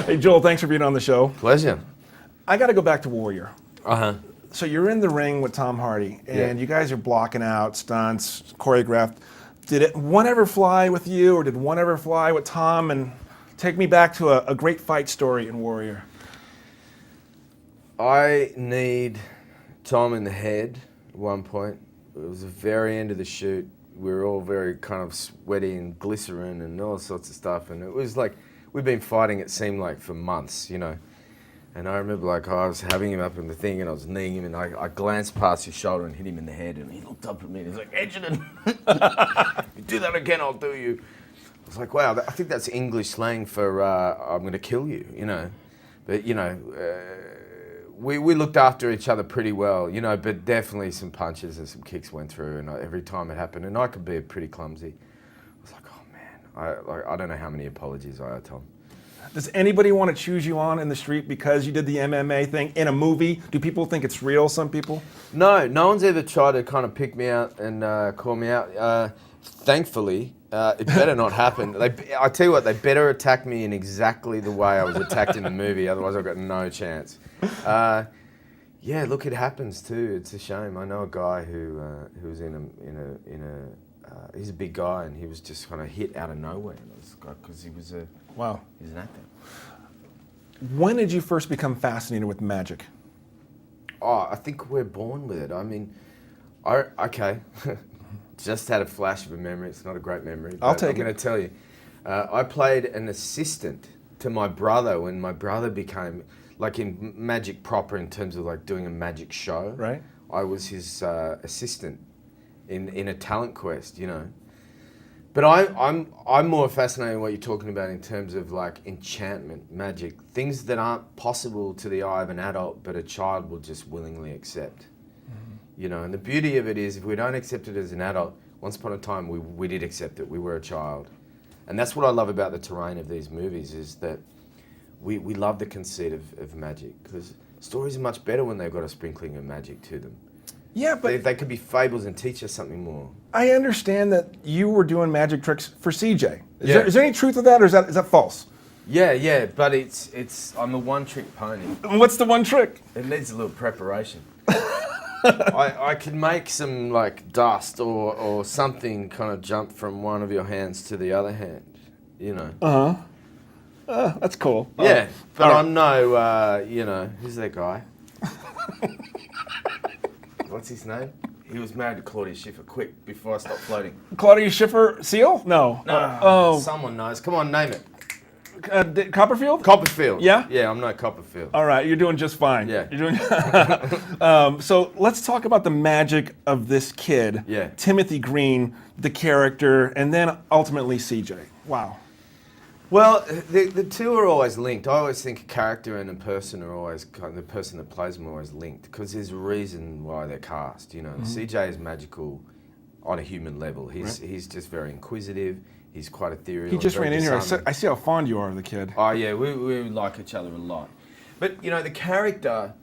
Hey, Joel, thanks for being on the show. Pleasure. I got to go back to Warrior. Uh-huh. So you're in the ring with Tom Hardy, and you guys are blocking out stunts, choreographed. Did one ever fly with you, or did one ever fly with Tom? And take me back to a great fight story in Warrior. I kneed Tom in the head at one point. It was the very end of the shoot. We were all very kind of sweaty and glycerin and all sorts of stuff. And it was like, we'd been fighting, it seemed like, for months, you know. And I remember, like, I was having him up in the thing and I was kneeing him and I glanced past his shoulder and hit him in the head and he looked up at me and he's like, Edgerton, if you do that again, I'll do you. I was like, wow, I think that's English slang for I'm going to kill you, you know. But, you know, we looked after each other pretty well, you know, but definitely some punches and some kicks went through and every time it happened. And I could be pretty clumsy. I was like, oh, man, I don't know how many apologies I owe Tom. Does anybody want to choose you on in the street because you did the MMA thing in a movie? Do people think it's real, some people? No one's ever tried to kind of pick me out and call me out. Thankfully, it better not happen. I tell you what, they better attack me in exactly the way I was attacked in the movie, otherwise I've got no chance. Yeah, look, it happens too. It's a shame. I know a guy who was he's a big guy and he was just kind of hit out of nowhere because he's an actor. When did you first become fascinated with magic? Oh, I think we're born with it. I mean, just had a flash of a memory. It's not a great memory. I'll take it. I'm going to tell you. I played an assistant to my brother when my brother became, like in magic proper in terms of like doing a magic show. Right. I was his assistant in a talent quest, you know. But I'm more fascinated in what you're talking about in terms of like enchantment, magic, things that aren't possible to the eye of an adult, but a child will just willingly accept. Mm-hmm. You know, and the beauty of it is if we don't accept it as an adult, once upon a time we did accept it, we were a child. And that's what I love about the terrain of these movies is that we love the conceit of magic because stories are much better when they've got a sprinkling of magic to them. Yeah, but they could be fables and teach us something more. I understand that you were doing magic tricks for CJ. Is there any truth to that, or is that false? Yeah, but I'm a one-trick pony. What's the one trick? It needs a little preparation. I can make some like dust or something kind of jump from one of your hands to the other hand, you know. That's cool. Yeah, but I'm no, you know, who's that guy? What's his name? He was married to Claudia Schiffer. Quick, before I stop floating. Claudia Schiffer Seal? No. Someone knows. Come on, name it. Copperfield? Copperfield. Yeah? Yeah, I'm no Copperfield. All right, you're doing just fine. Yeah. You're doing. So let's talk about the magic of this kid, Timothy Green, the character, and then ultimately CJ. Wow. Well, the two are always linked. I always think a character and a person are always, the person that plays them are always linked because there's a reason why they're cast, you know. Mm-hmm. CJ is magical on a human level. He's just very inquisitive. He's quite ethereal. He just ran in here. I see how fond you are of the kid. Oh, yeah, we like each other a lot. But, you know, the character,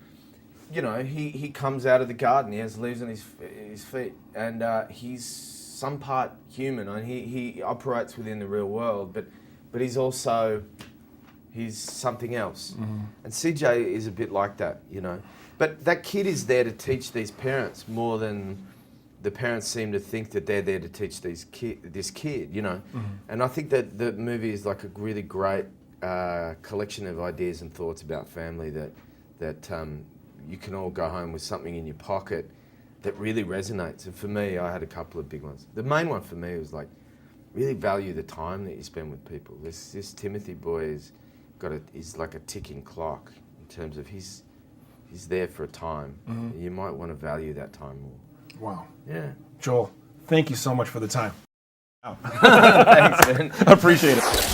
you know, he comes out of the garden. He has leaves on his feet. And he's some part human. And he operates within the real world, but he's something else. Mm-hmm. And CJ is a bit like that, you know. But that kid is there to teach these parents more than the parents seem to think that they're there to teach this kid, you know. Mm-hmm. And I think that the movie is like a really great collection of ideas and thoughts about family that you can all go home with something in your pocket that really resonates. And for me, I had a couple of big ones. The main one for me was like, really value the time that you spend with people. This Timothy boy is like a ticking clock in terms of he's there for a time. Mm-hmm. You might want to value that time more. Wow. Yeah. Joel, thank you so much for the time. Thanks, man. Appreciate it.